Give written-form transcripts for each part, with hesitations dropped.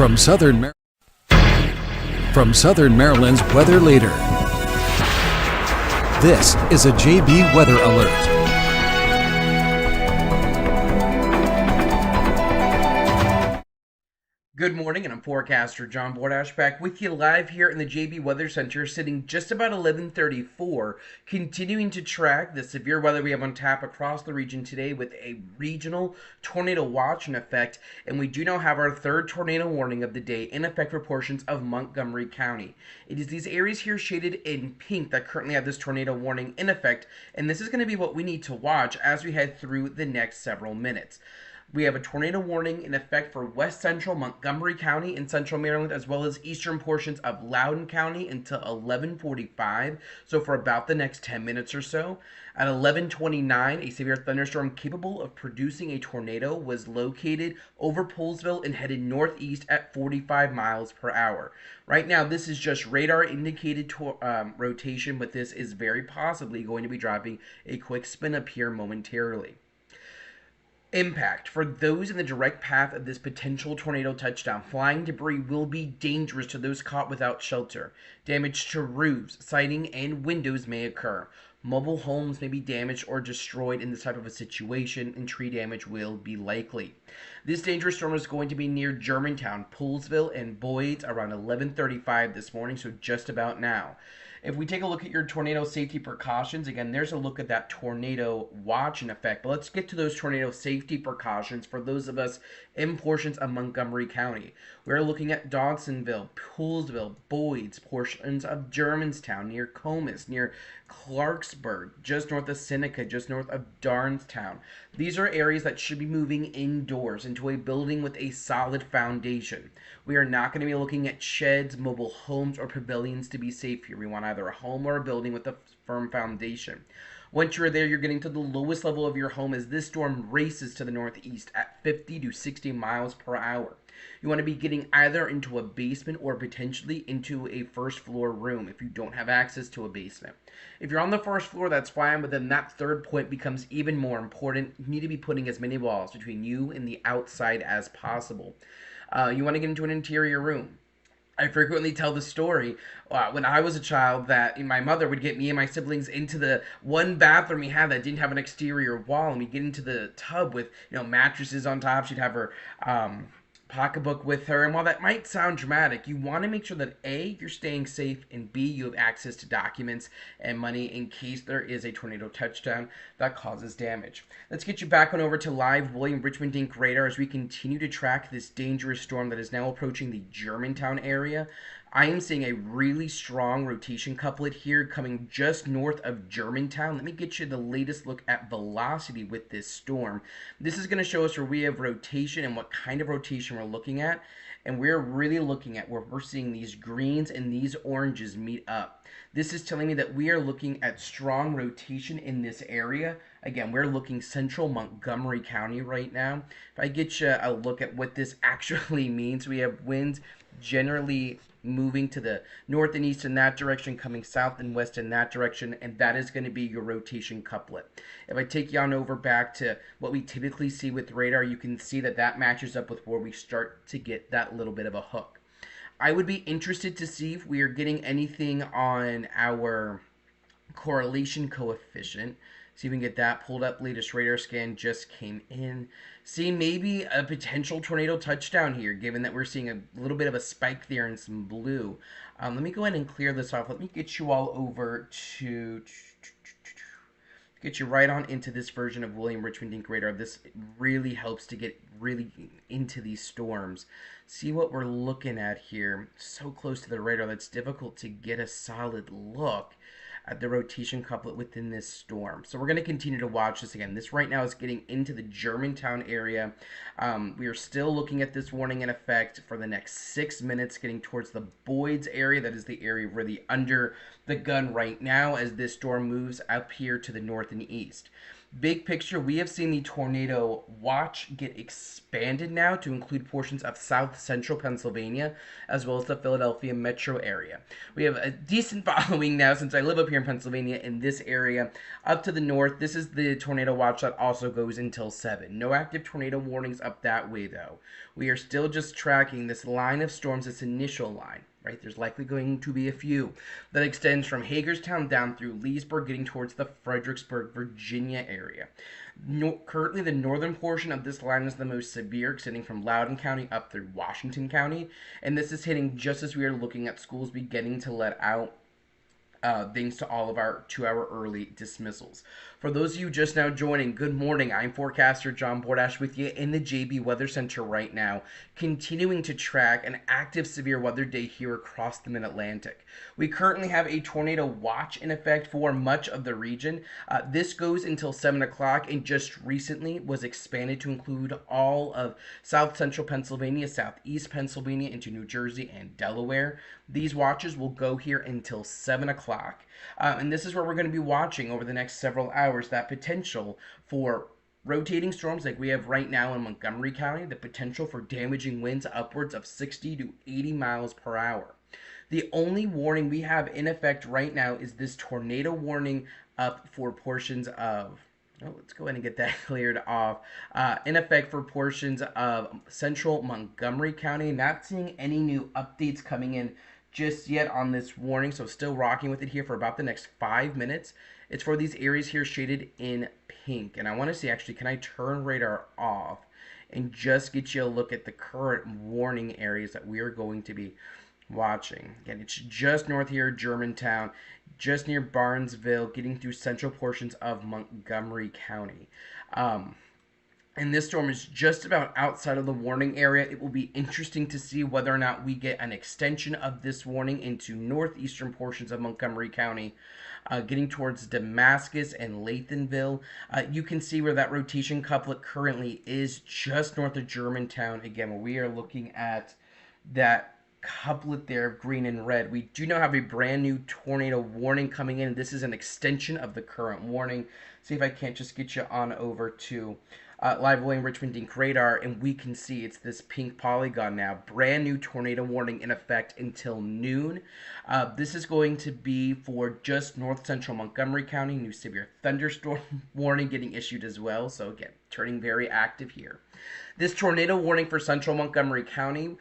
From Southern Maryland's weather leader, this is a JB Weather Alert. Good morning, and I'm Forecaster John Bordash back with you live here in the JB Weather Center, sitting just about 11:34, continuing to track the severe weather we have on tap across the region today with a regional tornado watch in effect, and we do now have our third tornado warning of the day in effect for portions of Montgomery County. It is these areas here shaded in pink that currently have this tornado warning in effect, and this is going to be what we need to watch as we head through the next several minutes. We have a tornado warning in effect for west central Montgomery County in central Maryland, as well as eastern portions of Loudoun County until 11:45, so for about the next 10 minutes or so. At 11:29, a severe thunderstorm capable of producing a tornado was located over Poolesville and headed northeast at 45 miles per hour. Right now, this is just radar indicated rotation, but this is very possibly going to be dropping a quick spin up here momentarily. Impact. For those in the direct path of this potential tornado touchdown, flying debris will be dangerous to those caught without shelter. Damage to roofs, siding, and windows may occur. Mobile homes may be damaged or destroyed in this type of a situation, and tree damage will be likely. This dangerous storm is going to be near Germantown, Poolesville, and Boyd's around 11:35 this morning, so just about now. If we take a look at your tornado safety precautions, again, there's a look at that tornado watch in effect. But let's get to those tornado safety precautions for those of us in portions of Montgomery County. We're looking at Dodsonville, Poolesville, Boyd's, portions of Germantown, near Comus, near Clarksburg, just north of Seneca, just north of Darnestown. These are areas that should be moving indoors into a building with a solid foundation. We are not going to be looking at sheds, mobile homes, or pavilions to be safe here. We want either a home or a building with a firm foundation. Once you're there, you're getting to the lowest level of your home as this storm races to the northeast at 50 to 60 miles per hour. You want to be getting either into a basement or potentially into a first floor room if you don't have access to a basement. If you're on the first floor, that's fine, but then that third point becomes even more important. You need to be putting as many walls between you and the outside as possible. You want to get into an interior room. I frequently tell the story when I was a child that my mother would get me and my siblings into the one bathroom we had that didn't have an exterior wall, and we'd get into the tub with mattresses on top. She'd have her pocketbook with her, and while that might sound dramatic, you want to make sure that A, you're staying safe, and B, you have access to documents and money in case there is a tornado touchdown that causes damage. Let's get you back on over to live William Richmond Inc. radar as we continue to track this dangerous storm that is now approaching the Germantown area. I am seeing a really strong rotation couplet here coming just north of Germantown. Let me get you the latest look at velocity with this storm. This is going to show us where we have rotation and what kind of rotation we're looking at. And we're really looking at where we're seeing these greens and these oranges meet up. This is telling me that we are looking at strong rotation in this area. Again, we're looking central Montgomery County right now. If I get you a look at what this actually means, we have winds generally moving to the north and east in that direction, coming south and west in that direction, and that is going to be your rotation couplet. If I take you on over back to what we typically see with radar, you can see that that matches up with where we start to get that little bit of a hook. I would be interested to see if we are getting anything on our correlation coefficient. See if we can get that pulled up. Latest radar scan just came in. See maybe a potential tornado touchdown here, given that we're seeing a little bit of a spike there in some blue. Let me go ahead and clear this off. Let me get you all over to get you right on into this version of William Richmond Inc. radar. This really helps to get really into these storms. See what we're looking at here. So close to the radar that's difficult to get a solid look at the rotation couplet within this storm. So we're going to continue to watch this again. This right now is getting into the Germantown area. We are still looking at this warning in effect for the next 6 minutes, getting towards the Boyd's area. That is the area really under the gun right now as this storm moves up here to the north and east. Big picture, we have seen the tornado watch get expanded now to include portions of south central Pennsylvania as well as the Philadelphia metro area. We have a decent following now since I live up here in Pennsylvania in this area. Up to the north, this is the tornado watch that also goes until 7. No active tornado warnings up that way though. We are still just tracking this line of storms, this initial line. Right, there's likely going to be a few that extends from Hagerstown down through Leesburg, getting towards the Fredericksburg, Virginia area. Currently, the northern portion of this line is the most severe, extending from Loudoun County up through Washington County, and this is hitting just as we are looking at schools beginning to let out. Thanks to all of our 2-hour early dismissals. For those of you just now joining, good morning. I'm Forecaster John Bordash with you in the JB Weather Center right now, continuing to track an active severe weather day here across the Mid-Atlantic. We currently have a tornado watch in effect for much of the region. This goes until 7 o'clock and just recently was expanded to include all of south central Pennsylvania, southeast Pennsylvania into New Jersey and Delaware. These watches will go here until 7 o'clock. And this is where we're going to be watching over the next several hours that potential for rotating storms like we have right now in Montgomery County, the potential for damaging winds upwards of 60 to 80 miles per hour. The only warning we have in effect right now is this tornado warning up for portions of let's go ahead and get that cleared off. In effect for portions of central Montgomery County. Not seeing any new updates coming in just yet on this warning, so still rocking with it here for about the next 5 minutes. It's for these areas here shaded in pink, and I want to see, actually, can I turn radar off and just get you a look at the current warning areas that we are going to be watching. Again, it's just north here, Germantown, just near Barnesville, getting through central portions of Montgomery County. And this storm is just about outside of the warning area. It will be interesting to see whether or not we get an extension of this warning into northeastern portions of Montgomery County, getting towards Damascus and Lathanville. You can see where that rotation couplet currently is just north of Germantown. Again, we are looking at that couplet there of green and red. We do now have a brand new tornado warning coming in. This is an extension of the current warning. See if I can't just get you on over to Live William Richmond Inc. radar, and we can see it's this pink polygon now. Brand new tornado warning in effect until noon. This is going to be for just north central Montgomery County. New severe thunderstorm warning getting issued as well. So again, turning very active here. This tornado warning for central Montgomery County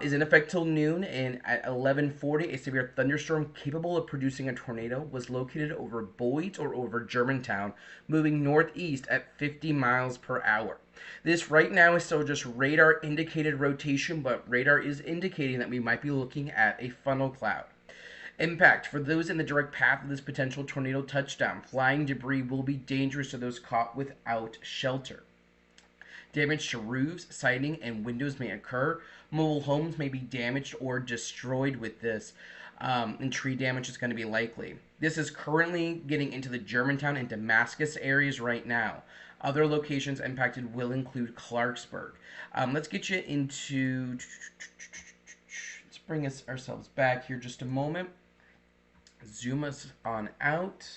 is in effect till noon, and at 11:40, a severe thunderstorm capable of producing a tornado was located over Boyd or over Germantown, moving northeast at 50 miles per hour. This right now is still just radar indicated rotation, but radar is indicating that we might be looking at a funnel cloud. Impact for those in the direct path of this potential tornado touchdown. Flying debris will be dangerous to those caught without shelter. Damage to roofs, siding, and windows may occur. Mobile homes may be damaged or destroyed with this, and tree damage is going to be likely. This is currently getting into the Germantown and Damascus areas right now. Other locations impacted will include Clarksburg. Let's get you into... Let's bring ourselves back here just a moment. Zoom us on out.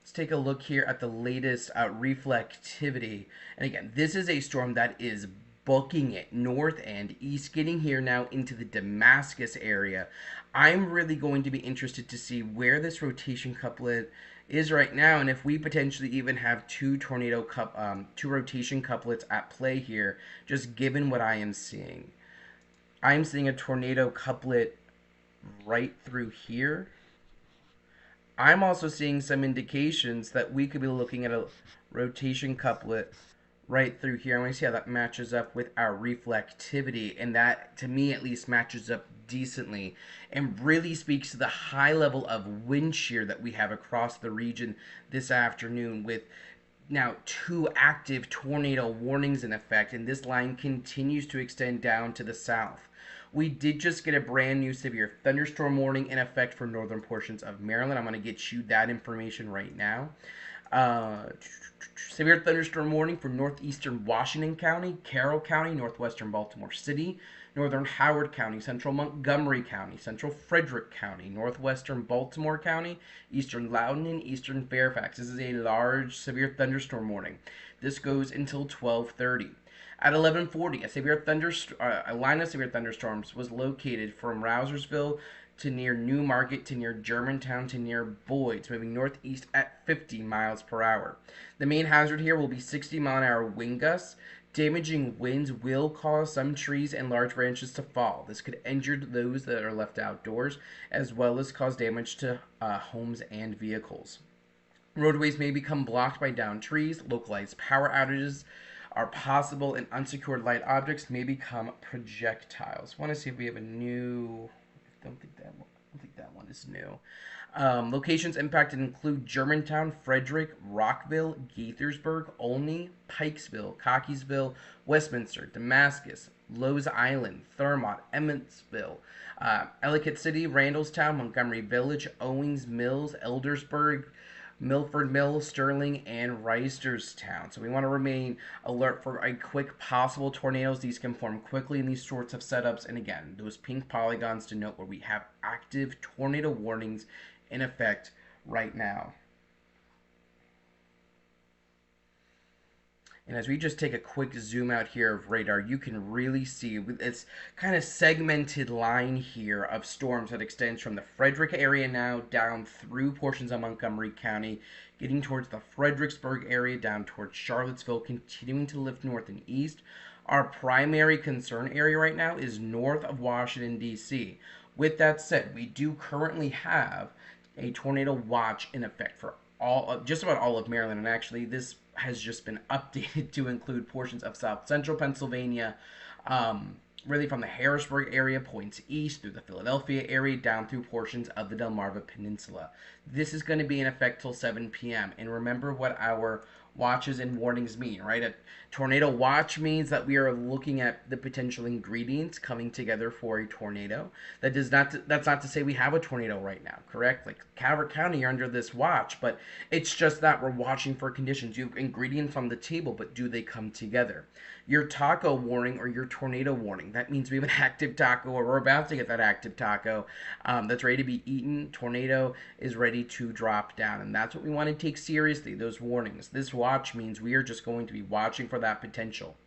Let's take a look here at the latest reflectivity. And again, this is a storm that is booking it north and east, getting here now into the Damascus area. I'm really going to be interested to see where this rotation couplet is right now, and if we potentially even have two rotation couplets at play here, just given what I am seeing. I'm seeing a tornado couplet right through here. I'm also seeing some indications that we could be looking at a rotation couplet right through here. I want to see how that matches up with our reflectivity, and that, to me at least, matches up decently and really speaks to the high level of wind shear that we have across the region this afternoon, with now 2 active tornado warnings in effect, and this line continues to extend down to the south. We did just get a brand new severe thunderstorm warning in effect for northern portions of Maryland. I'm going to get you that information right now. Uh, Severe thunderstorm warning for northeastern Washington County, Carroll County, northwestern Baltimore City, northern Howard County, central Montgomery County, central Frederick County, northwestern Baltimore County, eastern Loudoun, and eastern Fairfax. This is a large severe thunderstorm warning. This goes until 12:30. At 11:40, a line of severe thunderstorms was located from Rousersville to near New Market to near Germantown to near Boyd's, moving northeast at 50 miles per hour. The main hazard here will be 60-mile-an-hour wind gusts. Damaging winds will cause some trees and large branches to fall. This could injure those that are left outdoors, as well as cause damage to homes and vehicles. Roadways may become blocked by downed trees. Localized power outages are possible, and unsecured light objects may become projectiles. I want to see if we have a new. I don't think that one is new. Locations impacted include Germantown, Frederick, Rockville, Gaithersburg, Olney, Pikesville, Cockeysville, Westminster, Damascus, Lowe's Island, Thurmont, Emmetsville, Ellicott City, Randallstown, Montgomery Village, Owings Mills, Eldersburg, Milford Mill, Sterling, and Reisterstown. So we want to remain alert for a quick possible tornadoes. These can form quickly in these sorts of setups. And again, those pink polygons denote where we have active tornado warnings in effect right now. And as we just take a quick zoom out here of radar, you can really see this kind of segmented line here of storms that extends from the Frederick area now down through portions of Montgomery County, getting towards the Fredericksburg area, down towards Charlottesville, continuing to lift north and east. Our primary concern area right now is north of Washington, D.C. With that said, we do currently have a tornado watch in effect for just about all of Maryland, and actually this has just been updated to include portions of south central Pennsylvania, really from the Harrisburg area, points east through the Philadelphia area, down through portions of the Delmarva Peninsula. This is going to be in effect till 7 p.m. And remember what our watches and warnings mean, right? A tornado watch means that we are looking at the potential ingredients coming together for a tornado. That's not to say we have a tornado right now, correct? Like Calvert County, you're under this watch, but it's just that we're watching for conditions. You have ingredients on the table, but do they come together? Your taco warning or your tornado warning, that means we have an active taco, or we're about to get that active taco that's ready to be eaten. Tornado is ready to drop down, and that's what we want to take seriously, those warnings. This watch means we are just going to be watching for that potential.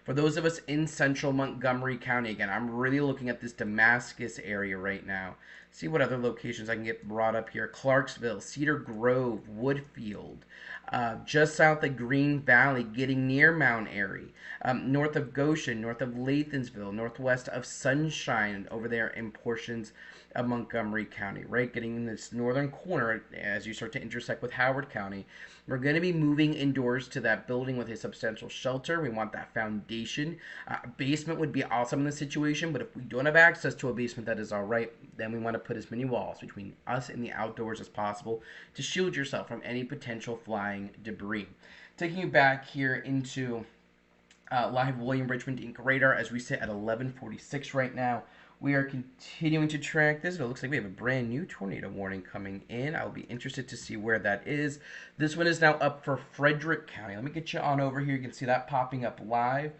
For those of us in central Montgomery County, again, I'm really looking at this Damascus area right now. See what other locations I can get brought up here. Clarksville, Cedar Grove, Woodfield, just south of Green Valley, getting near Mount Airy, north of Goshen, north of Lathansville, northwest of Sunshine, over there in portions of Montgomery County, right? Getting in this northern corner as you start to intersect with Howard County. We're going to be moving indoors to that building with a substantial shelter. We want that foundation. Basement would be awesome in this situation, but if we don't have access to a basement, that is all right. Then we want to put as many walls between us and the outdoors as possible to shield yourself from any potential flying debris. Taking you back here into live William Richmond Inc. radar as we sit at 11:46 right now. We are continuing to track this, but it looks like we have a brand new tornado warning coming in. I'll be interested to see where that is. This one is now up for Frederick County. Let me get you on over here. You can see that popping up live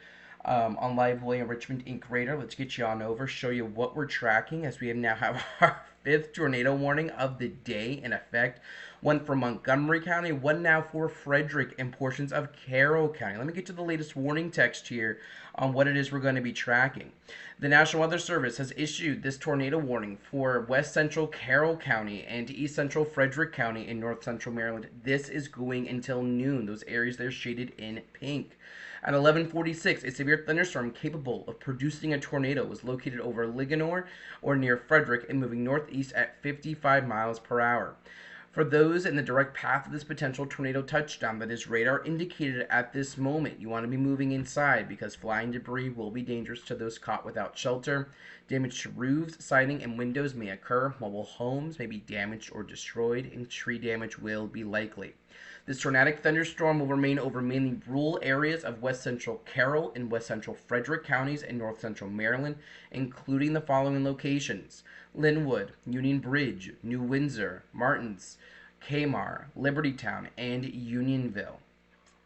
on Live William Richmond Inc. radar. Let's get you on over, show you what we're tracking as we now have our fifth tornado warning of the day in effect. One for Montgomery County, one now for Frederick and portions of Carroll County. Let me get to the latest warning text here on what it is we're going to be tracking. The National Weather Service has issued this tornado warning for west central Carroll County and east central Frederick County in north central Maryland. This is going until noon. Those areas there shaded in pink. At 11:46, a severe thunderstorm capable of producing a tornado was located over Linganore or near Frederick and moving northeast at 55 miles per hour. For those in the direct path of this potential tornado touchdown that is radar indicated at this moment, you want to be moving inside because flying debris will be dangerous to those caught without shelter. Damage to roofs, siding, and windows may occur. Mobile homes may be damaged or destroyed, and tree damage will be likely. This tornadic thunderstorm will remain over mainly rural areas of west central Carroll and west central Frederick counties and north central Maryland, including the following locations: Linwood, Union Bridge, New Windsor, Martins, Kmart, Libertytown, and Unionville.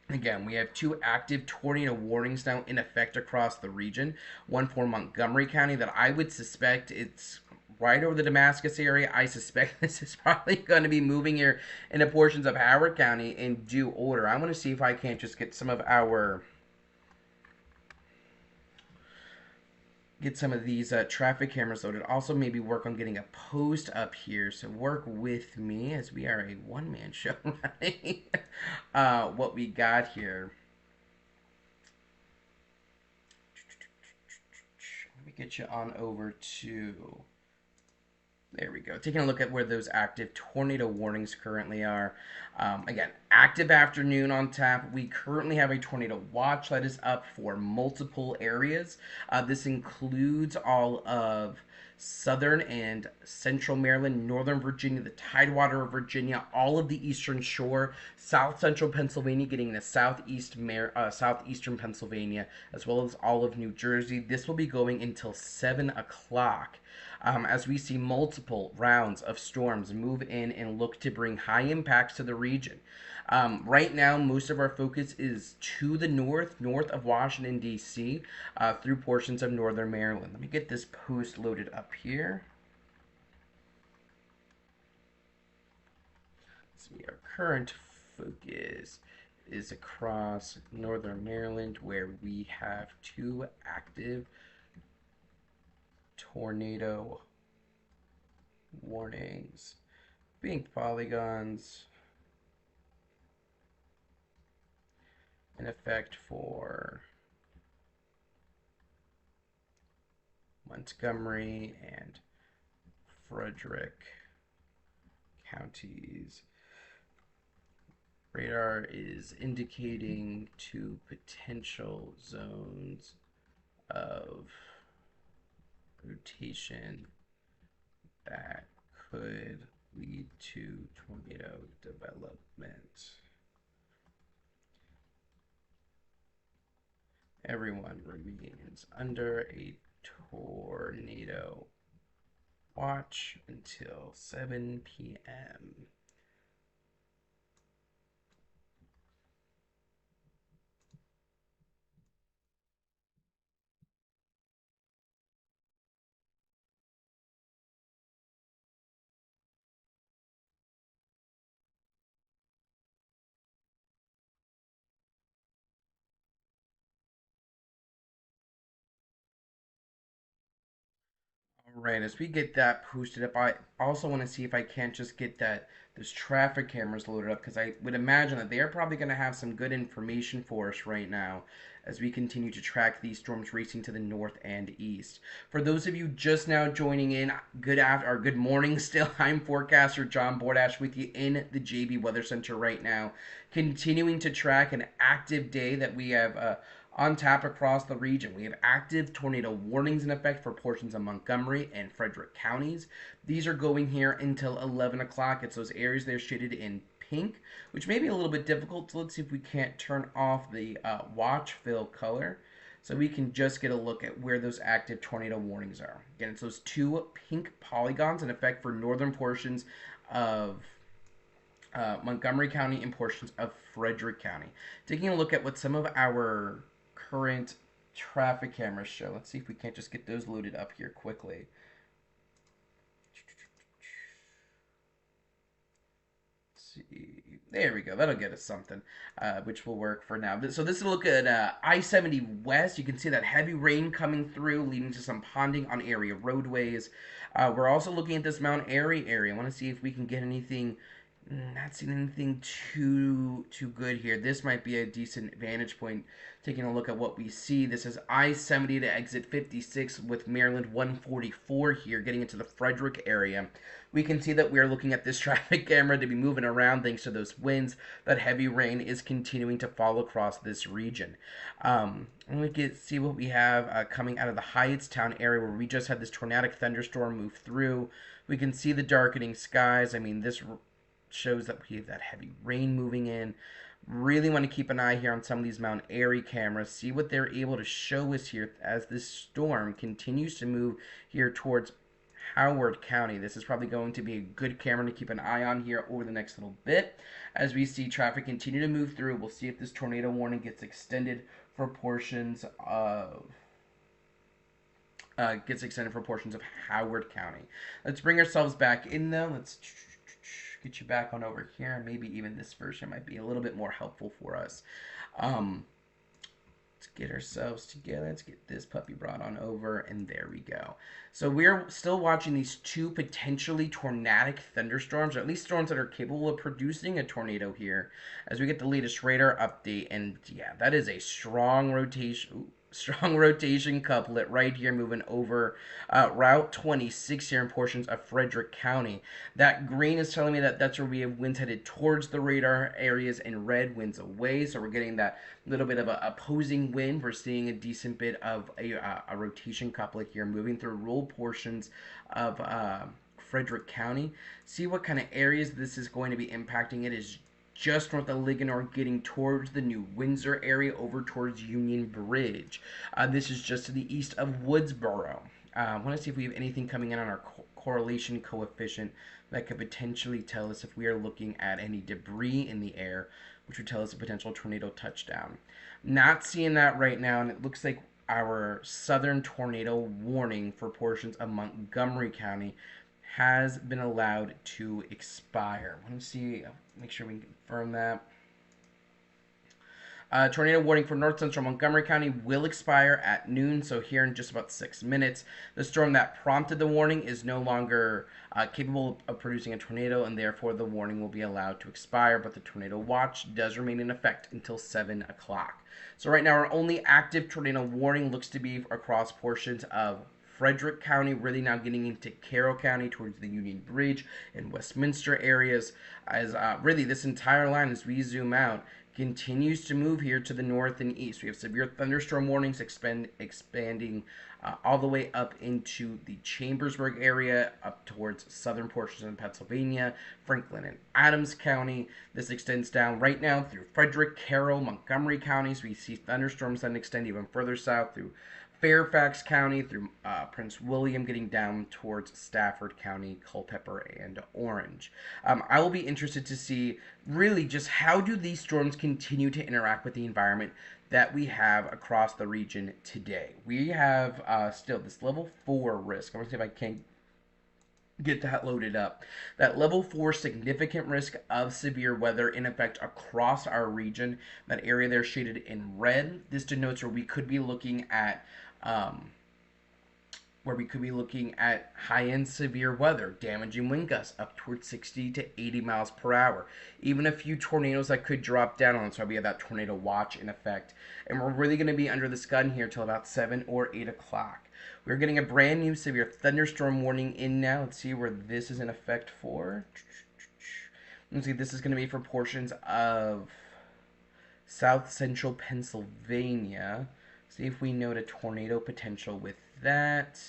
Again, we have two active tornado warnings now in effect across the region. One for Montgomery County that I would suspect it's right over the Damascus area. I suspect this is probably going to be moving here into portions of Howard County in due order. I'm going to see if I can't just get some of these traffic cameras loaded. Also, maybe work on getting a post up here. So work with me as we are a one-man show running what we got here. Let me get you on over to... There we go. Taking a look at where those active tornado warnings currently are. Again, active afternoon on tap. We currently have a tornado watch that is up for multiple areas. This includes all of southern and central Maryland, northern Virginia, the Tidewater of Virginia, all of the eastern shore, south central Pennsylvania, getting into southeastern Pennsylvania, as well as all of New Jersey. This will be going until 7 o'clock. As we see multiple rounds of storms move in and look to bring high impacts to the region. Right now, most of our focus is to the north of Washington, D.C., through portions of northern Maryland. Let me get this post loaded up here. See, our current focus is across northern Maryland, where we have two active tornado warnings, pink polygons in effect for Montgomery and Frederick counties. Radar is indicating two potential zones of rotation that could lead to tornado development. Everyone remains under a tornado watch until 7 p.m. Right, as we get that posted up, I also want to see if I can't just get those traffic cameras loaded up, because I would imagine that they are probably going to have some good information for us right now as we continue to track these storms racing to the north and east. For those of you just now joining in, good morning still. I'm Forecaster John Bordash with you in the JB Weather Center right now, continuing to track an active day that we have on tap across the region. We have active tornado warnings in effect for portions of Montgomery and Frederick counties. These are going here until 11 o'clock. It's those areas there shaded in pink, which may be a little bit difficult. So let's see if we can't turn off the watch fill color so we can just get a look at where those active tornado warnings are. Again, it's those two pink polygons in effect for northern portions of Montgomery County and portions of Frederick County. Taking a look at what some of our current traffic cameras show. Let's see if we can't just get those loaded up here quickly. Let's see. There we go. That'll get us something, which will work for now. So this is a look at I-70 West. You can see that heavy rain coming through, leading to some ponding on area roadways. We're also looking at this Mount Airy area. I want to see if we can get anything. Not seeing anything too good here. This might be a decent vantage point. Taking a look at what we see. This is I-70 to exit 56 with Maryland 144 here, getting into the Frederick area. We can see that we're looking at this traffic camera to be moving around thanks to those winds. That heavy rain is continuing to fall across this region. And we can see what we have coming out of the Hyattstown area, where we just had this tornadic thunderstorm move through. We can see the darkening skies. I mean, this shows that we have that heavy rain moving in. Really want to keep an eye here on some of these Mount Airy cameras, see what they're able to show us here as this storm continues to move here towards Howard County. This is probably going to be a good camera to keep an eye on here over the next little bit. As we see traffic continue to move through, we'll see if this tornado warning gets extended for portions of Howard County. Let's bring ourselves back in though. Let's get you back on over here. Maybe even this version might be a little bit more helpful for us. Let's get ourselves together. Let's get this puppy brought on over, and there we go. So we're still watching these two potentially tornadic thunderstorms, or at least storms that are capable of producing a tornado here, as we get the latest radar update. And yeah, that is a strong rotation. Strong rotation couplet right here moving over Route 26 here in portions of Frederick County. That green is telling me that that's where we have winds headed towards the radar areas, and red winds away. So we're getting that little bit of an opposing wind. We're seeing a decent bit of a rotation couplet here moving through rural portions of Frederick County. See what kind of areas this is going to be impacting. It is just north of Ligonor, getting towards the New Windsor area, over towards Union Bridge. This is just to the east of Woodsboro. I want to see if we have anything coming in on our correlation coefficient that could potentially tell us if we are looking at any debris in the air, which would tell us a potential tornado touchdown. Not seeing that right now, and it looks like our southern tornado warning for portions of Montgomery County has been allowed to expire. Let me see, make sure we can confirm that. Tornado warning for north central Montgomery County will expire at noon, so here in just about 6 minutes. The storm that prompted the warning is no longer capable of producing a tornado, and therefore the warning will be allowed to expire, but the tornado watch does remain in effect until 7 o'clock. So right now our only active tornado warning looks to be across portions of Frederick County, really now getting into Carroll County towards the Union Bridge and Westminster areas, as really this entire line, as we zoom out, continues to move here to the north and east. We have severe thunderstorm warnings expanding all the way up into the Chambersburg area, up towards southern portions of Pennsylvania, Franklin and Adams County. This extends down right now through Frederick, Carroll, Montgomery counties. We see thunderstorms then extend even further south through Fairfax County, through Prince William, getting down towards Stafford County, Culpeper, and Orange. I will be interested to see really just how do these storms continue to interact with the environment that we have across the region today. We have still this level 4 risk. I'm going to see if I can get that loaded up. That level 4 significant risk of severe weather in effect across our region. That area there shaded in red. This denotes where we could be looking at high-end severe weather, damaging wind gusts up towards 60 to 80 miles per hour. Even a few tornadoes that could drop down on us, so we have that tornado watch in effect. And we're really going to be under this gun here till about 7 or 8 o'clock. We're getting a brand new severe thunderstorm warning in now. Let's see where this is in effect for. Let's see, this is going to be for portions of south central Pennsylvania. See if we note a tornado potential with that.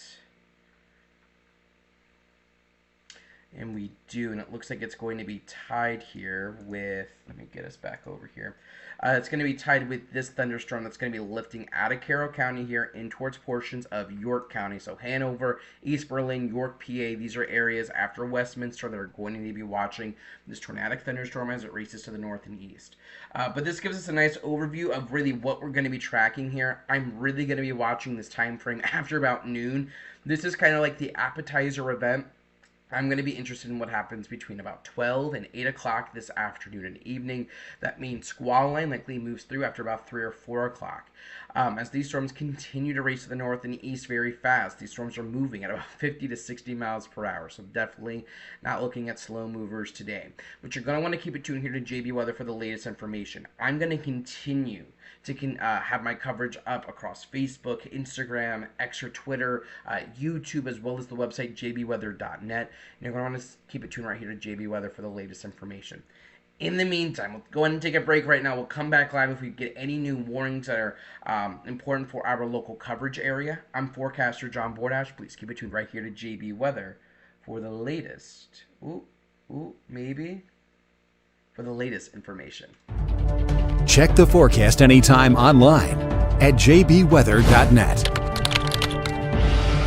And we do, and it looks like it's going to be tied here with, let me get us back over here. It's going to be tied with this thunderstorm that's going to be lifting out of Carroll County here in towards portions of York County. So Hanover, East Berlin, York, PA, these are areas after Westminster that are going to need to be watching this tornadic thunderstorm as it races to the north and east. But this gives us a nice overview of really what we're going to be tracking here. I'm really going to be watching this time frame after about noon. This is kind of like the appetizer event. I'm going to be interested in what happens between about 12 and 8 o'clock this afternoon and evening. That means squall line likely moves through after about 3 or 4 o'clock. As these storms continue to race to the north and east very fast, these storms are moving at about 50 to 60 miles per hour. So definitely not looking at slow movers today. But you're going to want to keep it tuned here to JB Weather for the latest information. I'm going to continue to have my coverage up across Facebook, Instagram, X or Twitter, YouTube, as well as the website jbweather.net. And you're going to want to keep it tuned right here to JB Weather for the latest information. In the meantime, we'll go ahead and take a break right now. We'll come back live if we get any new warnings that are important for our local coverage area. I'm Forecaster John Bordash. Please keep it tuned right here to JB Weather for the latest, maybe for the latest information. Check the forecast anytime online at jbweather.net.